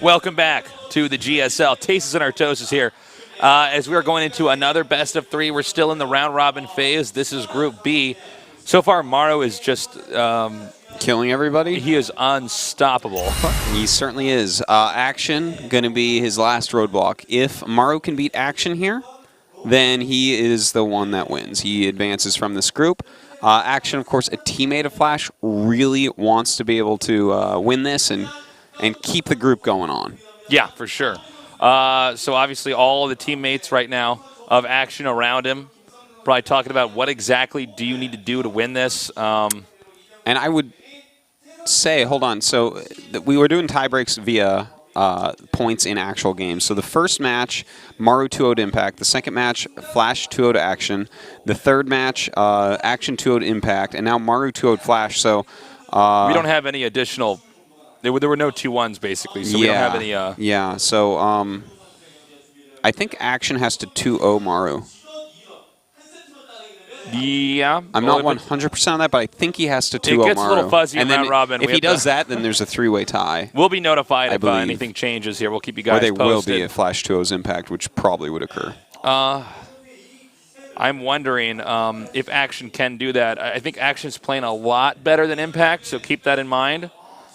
Welcome back to the GSL. Tastes and our toast is here. As we are going into another best of three, we're still in the round robin phase. This is Group B. So far, Maru is just killing everybody. He is unstoppable. He certainly is. Action going to be his last roadblock. If Maru can beat Action here, then he is the one that wins. He advances from this group. Action, of course, a teammate of Flash, really wants to be able to win this and keep the group going on. Yeah, for sure. So obviously all of the teammates right now of Action around him, probably talking about what exactly do you need to do to win this. And I would say, hold on, so we were doing tie breaks via points in actual games. So the first match, Maru 2-0 Impact. The second match, Flash 2-0 to Action. The third match, Action 2-0 to Impact. And now Maru 2-0 Flash. So we don't have any additional... There were no 2-1s, basically, so we don't have any... Yeah, so I think Action has to 2-0 Maru. Yeah. I'm not 100% on that, but I think he has to 2-0 Maru. It gets a little fuzzy in round robin. If he does that, then there's a three-way tie. We'll be notified if anything changes here. We'll keep you guys posted. Or they will be if Flash 2-0's Impact, which probably would occur. I'm wondering if Action can do that. I think Action's playing a lot better than Impact, so keep that in mind.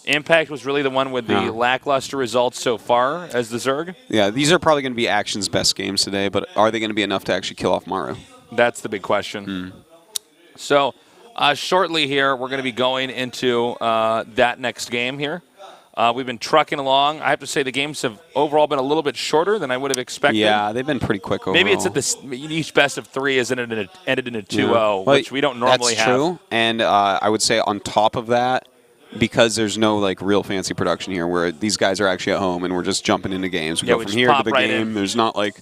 Impact was really the one with the lackluster results so far as the Zerg. Yeah, these are probably going to be Action's best games today, but are they going to be enough to actually kill off Maru? That's the big question. So shortly here, we're going to be going into that next game here. We've been trucking along. I have to say the games have overall been a little bit shorter than I would have expected. Yeah, they've been pretty quick overall. Maybe it's at each best of three has ended in a 2-0, which we don't normally have. That's true, and I would say on top of that, because there's no like real fancy production here where these guys are actually at home and we're just jumping into games. We go from here to the game. There's not like,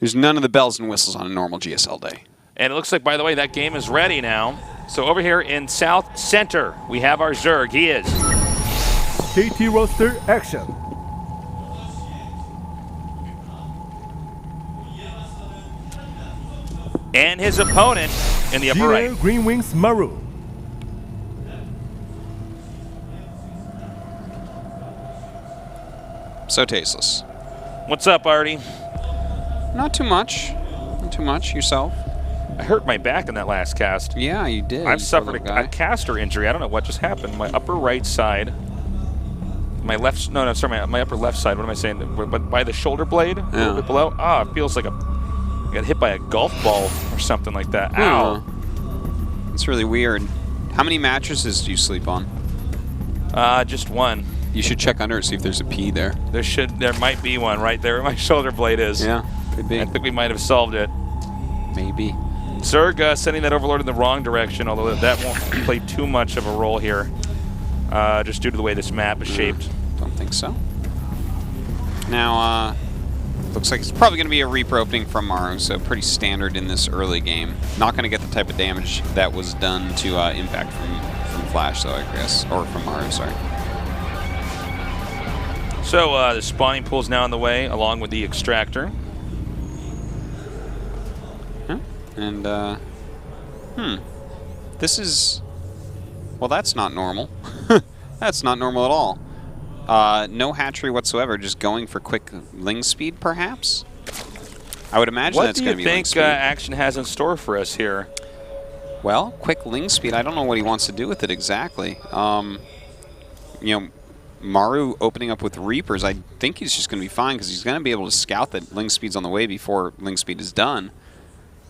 there's none of the bells and whistles on a normal GSL day. And it looks like, by the way, that game is ready now. So over here in South Center, we have our Zerg. He is KT roster action. And his opponent in the upper right. Green Wings Maru. So tasteless. What's up, Artie? Not too much. Not too much. Yourself? I hurt my back in that last cast. Yeah, you did. I've suffered a caster injury. I don't know what just happened. My upper right side. My left... No, sorry. My upper left side. What am I saying? By the shoulder blade? A little bit below? Ah, it feels like I got hit by a golf ball or something like that. Ow. That's really weird. How many mattresses do you sleep on? Just one. You should check under it, see if there's a P there. There might be one right there where my shoulder blade is. Yeah, could be. I think we might have solved it. Maybe. Zerg sending that Overlord in the wrong direction, although that won't play too much of a role here, just due to the way this map is shaped. Don't think so. Now, looks like it's probably going to be a Reaper opening from Maru, so pretty standard in this early game. Not going to get the type of damage that was done to Impact from Flash, though, I guess, or from Maru, sorry. So the spawning pool is now on the way, along with the extractor. And, this is... Well, that's not normal. That's not normal at all. No hatchery whatsoever, just going for quick ling speed, perhaps? I would imagine that's going to be ling speed. What do you think Action has in store for us here? Well, quick ling speed, I don't know what he wants to do with it exactly. You know, Maru opening up with Reapers, I think he's just going to be fine because he's going to be able to scout that ling speed's on the way before ling speed is done.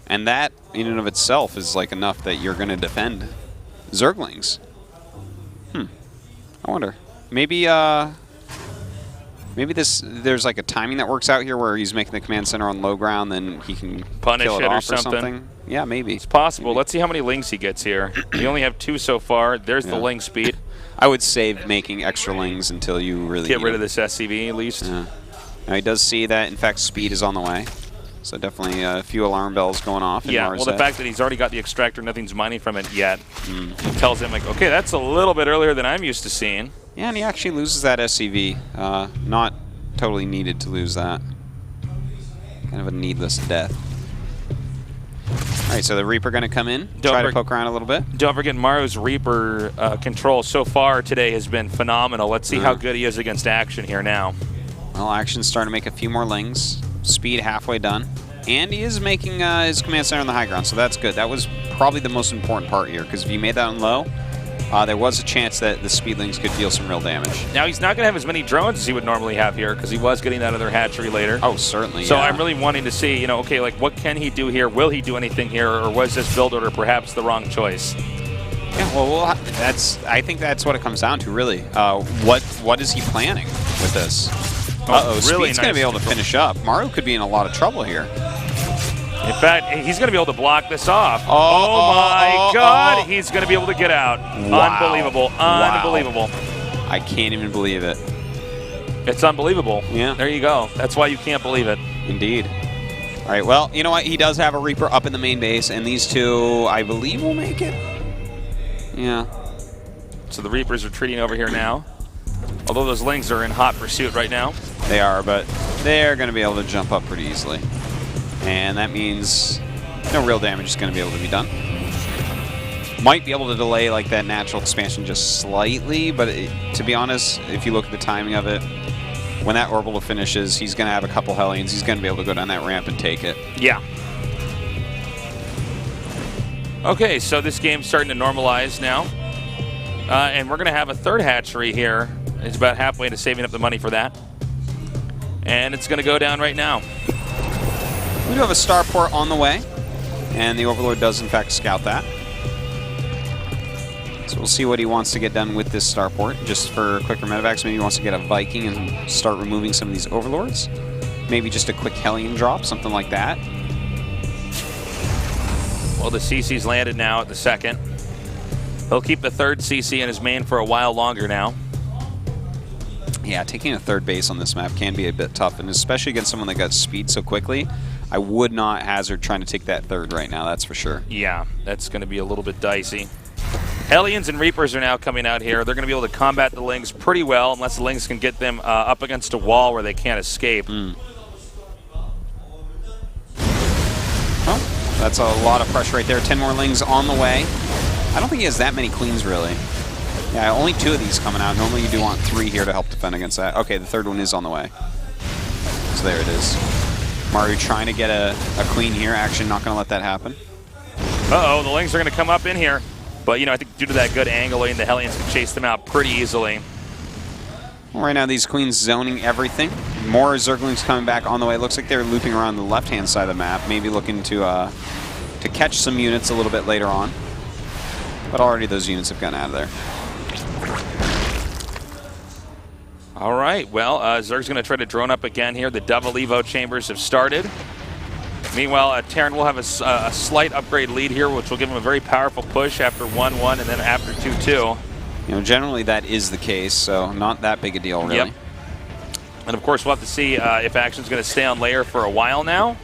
And that, in and of itself, is like enough that you're going to defend Zerglings. I wonder. Maybe maybe there's like a timing that works out here where he's making the command center on low ground, then he can punish kill it it off or something. Yeah, maybe. It's possible. Maybe. Let's see how many lings he gets here. We only have 2 so far. There's the ling speed. I would save making extra lings until you really get rid of this SCV at least. Yeah. Now he does see that, in fact, speed is on the way. So definitely a few alarm bells going off. Yeah, well, the fact that he's already got the extractor, nothing's mining from it yet, tells him, like, okay, that's a little bit earlier than I'm used to seeing. Yeah, and he actually loses that SCV. Not totally needed to lose that. Kind of a needless death. All right, so the Reaper going to come in, try to poke around a little bit. Don't forget Maru's Reaper control so far today has been phenomenal. Let's see how good he is against Action here now. Well, Action's starting to make a few more lings. Speed halfway done. And he is making his command center on the high ground, so that's good. That was probably the most important part here, because if he made that on low, there was a chance that the speedlings could deal some real damage. Now, he's not going to have as many drones as he would normally have here, because he was getting that other hatchery later. Oh, certainly, So yeah. I'm really wanting to see, you know, okay, like, what can he do here? Will he do anything here, or was this build order perhaps the wrong choice? Yeah, well, I think that's what it comes down to, really. What is he planning with this? Uh-oh, really Speed's going to be nice able to finish up. Maru could be in a lot of trouble here. In fact, he's going to be able to block this off. Oh my God, he's going to be able to get out. Wow. Unbelievable, unbelievable. Wow. I can't even believe it. It's unbelievable. Yeah. There you go. That's why you can't believe it. Indeed. All right, well, you know what? He does have a Reaper up in the main base, and these two, I believe, will make it. Yeah. So the Reapers are retreating over here now. Although those Lings are in hot pursuit right now. They are, but they're going to be able to jump up pretty easily. And that means no real damage is going to be able to be done. Might be able to delay like that natural expansion just slightly, but to be honest, if you look at the timing of it, when that orbital finishes, he's going to have a couple Hellions. He's going to be able to go down that ramp and take it. Yeah. Okay, so this game's starting to normalize now. And we're going to have a third hatchery here. It's about halfway to saving up the money for that. And it's going to go down right now. We do have a starport on the way, and the Overlord does in fact scout that. So we'll see what he wants to get done with this starport. Just for quicker medevacs, maybe he wants to get a Viking and start removing some of these Overlords. Maybe just a quick Hellion drop, something like that. Well, the CC's landed now at the second. He'll keep the third CC in his main for a while longer now. Yeah, taking a third base on this map can be a bit tough, and especially against someone that got speed so quickly. I would not hazard trying to take that third right now, that's for sure. Yeah, that's going to be a little bit dicey. Hellions and Reapers are now coming out here. They're going to be able to combat the Lings pretty well, unless the Lings can get them up against a wall where they can't escape. Well, that's a lot of pressure right there. 10 more Lings on the way. I don't think he has that many Queens, really. Yeah, only 2 of these coming out. Normally you do want 3 here to help defend against that. Okay, the third one is on the way. So there it is. Maru trying to get a Queen here. Action not going to let that happen. Uh-oh, the Lings are going to come up in here. But, you know, I think due to that good angling, the Hellions can chase them out pretty easily. Well, right now, these Queens zoning everything. More Zerglings coming back on the way. Looks like they're looping around the left-hand side of the map, maybe looking to catch some units a little bit later on. But already those units have gotten out of there. All right, well, Zerg's going to try to drone up again here. The double Evo chambers have started. Meanwhile, Terran will have a slight upgrade lead here, which will give him a very powerful push after 1-1 and then after 2-2. You know, generally that is the case, so not that big a deal, really. Yep. And of course, we'll have to see if Action's going to stay on layer for a while now.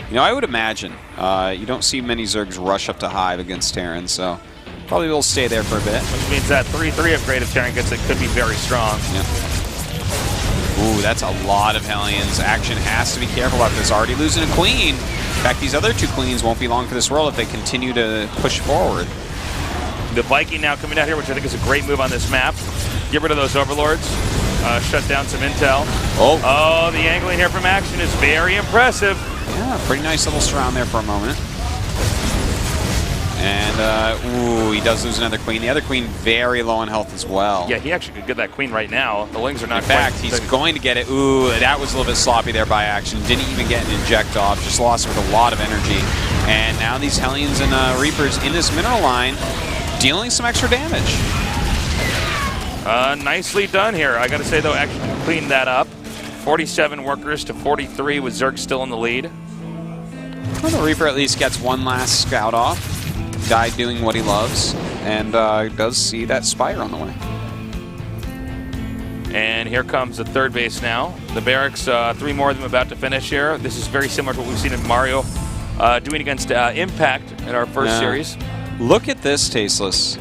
You know, I would imagine you don't see many Zergs rush up to Hive against Terran, so probably will stay there for a bit. Which means that 3-3 upgrade if Terran gets it could be very strong. Yep. Ooh, that's a lot of Hellions. Action has to be careful about this. Already losing a Queen. In fact, these other 2 Queens won't be long for this world if they continue to push forward. The Viking now coming out here, which I think is a great move on this map. Get rid of those Overlords. Shut down some intel. Oh, the angling here from Action is very impressive. Yeah, pretty nice little surround there for a moment. And, ooh, he does lose another Queen. The other Queen very low on health as well. Yeah, he actually could get that Queen right now. The Lings are not In fact, he's going to get it. Ooh, that was a little bit sloppy there by Action. Didn't even get an inject off. Just lost with a lot of energy. And now these Hellions and Reapers in this mineral line dealing some extra damage. Nicely done here. I got to say, though, Action cleaned that up. 47 workers to 43 with Zerg still in the lead. Well, the Reaper at least gets one last scout off. Guy doing what he loves, and does see that Spire on the way. And here comes the third base now. The barracks, 3 more of them about to finish here. This is very similar to what we've seen in Mario doing against Impact in our first series. Look at this, Tasteless.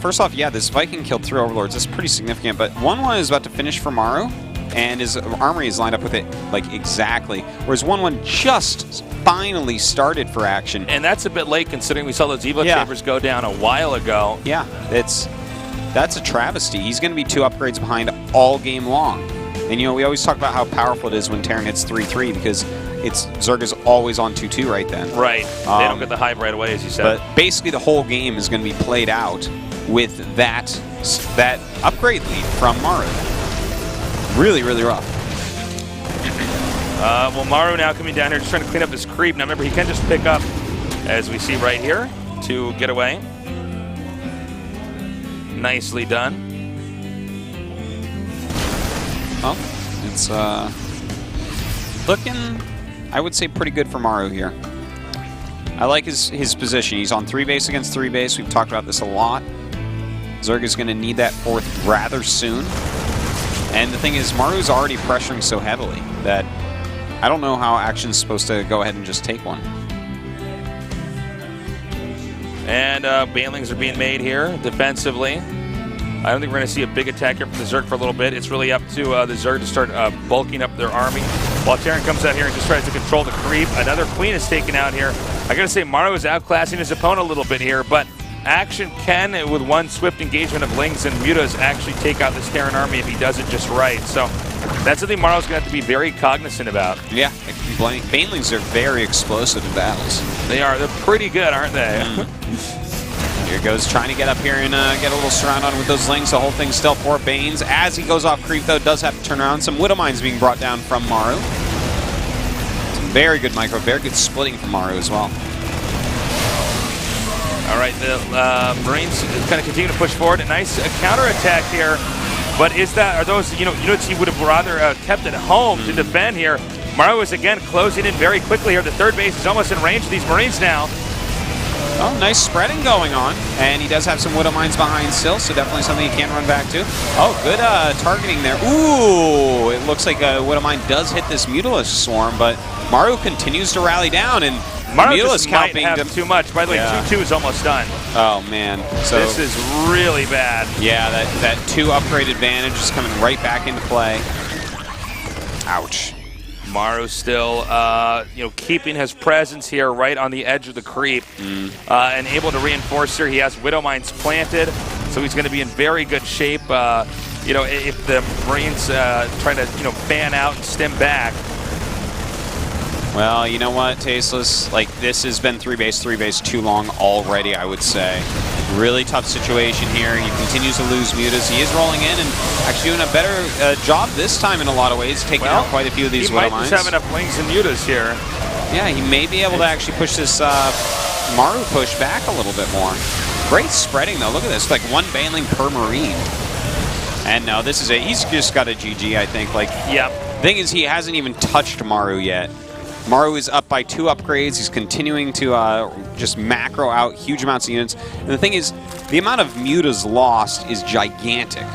First off, yeah, this Viking killed 3 Overlords. That's pretty significant, but 1-1 is about to finish for Maru, and his armory is lined up with it, like, exactly. Whereas 1-1 just finally started for Action. And that's a bit late considering we saw those Evo chambers go down a while ago. Yeah, that's a travesty. He's going to be 2 upgrades behind all game long. And, you know, we always talk about how powerful it is when Terran hits 3-3 because Zerg is always on 2-2 right then. Right. They don't get the hive right away, as you said. But basically the whole game is going to be played out with that upgrade lead from Maru. Really, really rough. Well, Maru now coming down here, just trying to clean up this creep. Now remember, he can just pick up, as we see right here, to get away. Nicely done. Well, it's looking, I would say, pretty good for Maru here. I like his position. He's on 3 base against 3 base. We've talked about this a lot. Zerg is going to need that 4th rather soon. And the thing is, Maru's already pressuring so heavily that I don't know how Action's supposed to go ahead and just take one. And banelings are being made here defensively. I don't think we're going to see a big attack here from the Zerg for a little bit. It's really up to the Zerg to start bulking up their army. While Terran comes out here and just tries to control the creep. Another Queen is taken out here. I got to say, Maru is outclassing his opponent a little bit here, but Action can, with one swift engagement of Lings and Mutas, actually take out this Terran army if he does it just right. So that's something Maru's going to have to be very cognizant about. Yeah, Banelings are very explosive in battles. They are. They're pretty good, aren't they? Here goes trying to get up here and get a little surround on with those Lings. The whole thing's still for Banes. As he goes off creep, though, does have to turn around. Some Widow Mines being brought down from Maru. Some very good micro, very good splitting from Maru as well. All right, the Marines kind of continue to push forward. A nice counterattack here, but are those units he would have rather kept at home to defend here? Maru is again closing in very quickly here. The 3rd base is almost in range of these Marines now. Oh, nice spreading going on, and he does have some Widow Mines behind still, so definitely something he can run back to. Oh, good targeting there. Ooh, it looks like a Widow Mine does hit this Mutalisk swarm, but Maru continues to rally down, and Maru just might have too much. By the way, 2-2 is almost done. Oh, man. So this is really bad. Yeah, that 2 upgrade advantage is coming right back into play. Ouch. Maru still, keeping his presence here right on the edge of the creep and able to reinforce here. He has Widow Mines planted, so he's going to be in very good shape. If the Marines try to, fan out and stem back. Well, you know what, Tasteless? Like, this has been 3 base too long already, I would say. Really tough situation here. He continues to lose Mutas. He is rolling in and actually doing a better job this time in a lot of ways, taking out quite a few of these Widow Mines. He might just have enough Lings and Mutas here. Yeah, he may be able to actually push this Maru push back a little bit more. Great spreading, though. Look at this. Like 1 Baneling per Marine. And no, this is he's just got a GG, I think. Like, yeah. Thing is, he hasn't even touched Maru yet. Maru is up by 2 upgrades. He's continuing to just macro out huge amounts of units. And the thing is, the amount of Mutas lost is gigantic.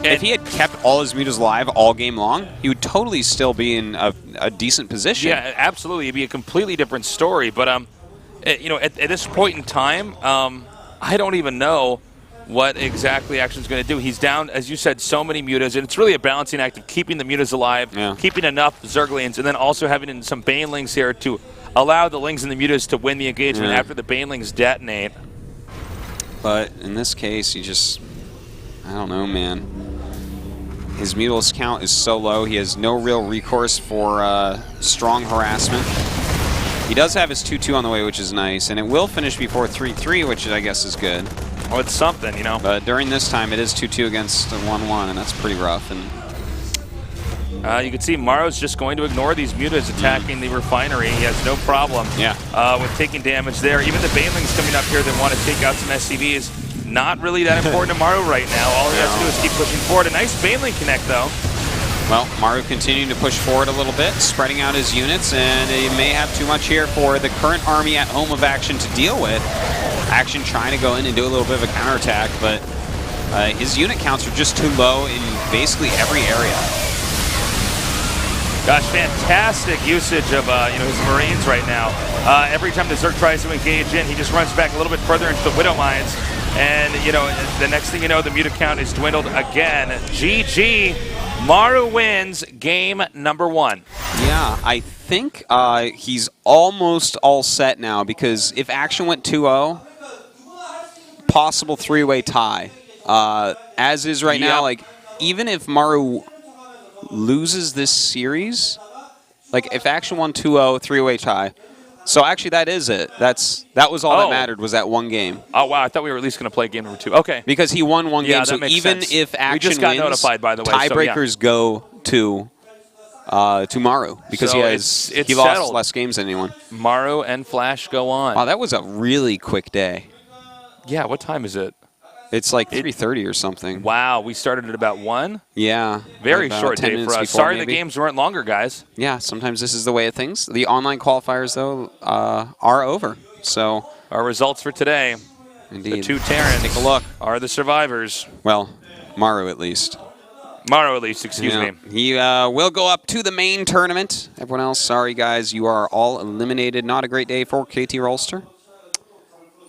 If he had kept all his Mutas alive all game long, he would totally still be in a decent position. Yeah, absolutely. It'd be a completely different story. But, at this point in time, I don't even know what exactly Action's going to do. He's down, as you said, so many Mutas, and it's really a balancing act of keeping the Mutas alive, keeping enough Zerglings, and then also having in some Banelings here to allow the Lings and the Mutas to win the engagement after the Banelings detonate. But in this case, I don't know, man. His Mutalisk count is so low, he has no real recourse for strong harassment. He does have his 2-2 on the way, which is nice, and it will finish before 3-3, which I guess is good. Oh, it's something, But during this time, it is 2-2 against 1-1, and that's pretty rough. And you can see Maru's just going to ignore these Mutas attacking the refinery. He has no problem with taking damage there. Even the Banelings coming up here that want to take out some SCVs, not really that important to Maru right now. All he has to do is keep pushing forward. A nice Baneling connect, though. Well, Maru continuing to push forward a little bit, spreading out his units, and he may have too much here for the current army at home of Action to deal with. Action trying to go in and do a little bit of a counterattack, but his unit counts are just too low in basically every area. Gosh, fantastic usage of his Marines right now. Every time the Zerg tries to engage in, he just runs back a little bit further into the Widow Mines. And, the next thing you know, the Muta count is dwindled again. GG. Maru wins game number 1. Yeah, I think he's almost all set now, because if Action went 2-0, possible 3-way tie. As is right now, like, even if Maru loses this series, like if Action won 2-0, 3-0 tie, so actually that is it. That was all that mattered, was that one game. Oh, wow. I thought we were at least going to play game number 2. Okay. Because he won one game, so even sense. if Action we just got wins, notified, by the way, tiebreakers go to Maru because so he lost less games than anyone. Maru and Flash go on. Wow, that was a really quick day. Yeah, what time is it? It's like 3:30 or something. Wow, we started at about 1? Yeah. Very short day for us. Sorry the games weren't longer, guys. Yeah, sometimes this is the way of things. The online qualifiers, though, are over. So our results for today, indeed. The 2 Terrans Take a look. Are the survivors. Well, Maru at least. Maru at least, excuse me. He will go up to the main tournament. Everyone else, sorry, guys. You are all eliminated. Not a great day for KT Rolster.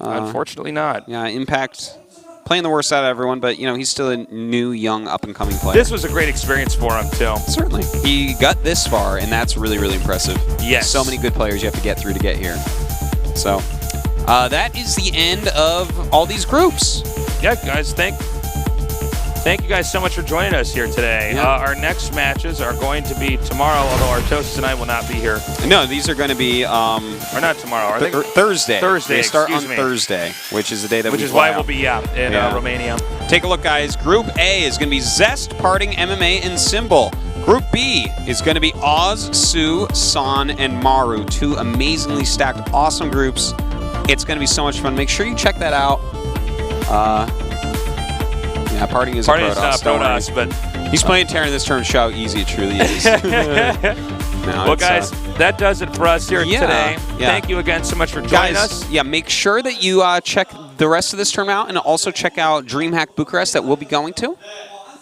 Unfortunately not. Yeah, Impact playing the worst out of everyone, but, he's still a new, young, up-and-coming player. This was a great experience for him, too. Certainly. He got this far, and that's really, really impressive. Yes. So many good players you have to get through to get here. So, that is the end of all these groups. Yeah, guys, thank you guys so much for joining us here today. Yeah. Our next matches are going to be tomorrow, although Artosis and I will not be here. No, these are going to be... or not tomorrow, are they? Thursday. Thursday, They start on excuse me. Thursday, which is the day that Which we is fly why out. we'll be in Romania. Take a look, guys. Group A is going to be Zest, Parting, MMA, and Symbol. Group B is going to be Oz, Sue, San, and Maru. 2 amazingly stacked, awesome groups. It's going to be so much fun. Make sure you check that out. Yeah, Parting is Parting a is not Protoss, but he's playing Terran this turn. Show how easy it truly is. Well, guys, that does it for us here today. Yeah. Thank you again so much for joining us. Yeah, make sure that you check the rest of this tournament out, and also check out DreamHack Bucharest that we'll be going to.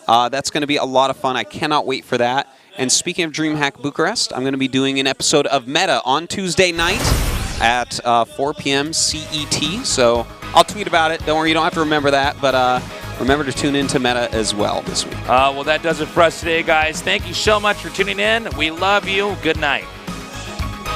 That's going to be a lot of fun. I cannot wait for that. And speaking of DreamHack Bucharest, I'm going to be doing an episode of Meta on Tuesday night at 4 p.m. CET. So I'll tweet about it. Don't worry, you don't have to remember that, but remember to tune in to Meta as well this week. Well, that does it for us today, guys. Thank you so much for tuning in. We love you. Good night.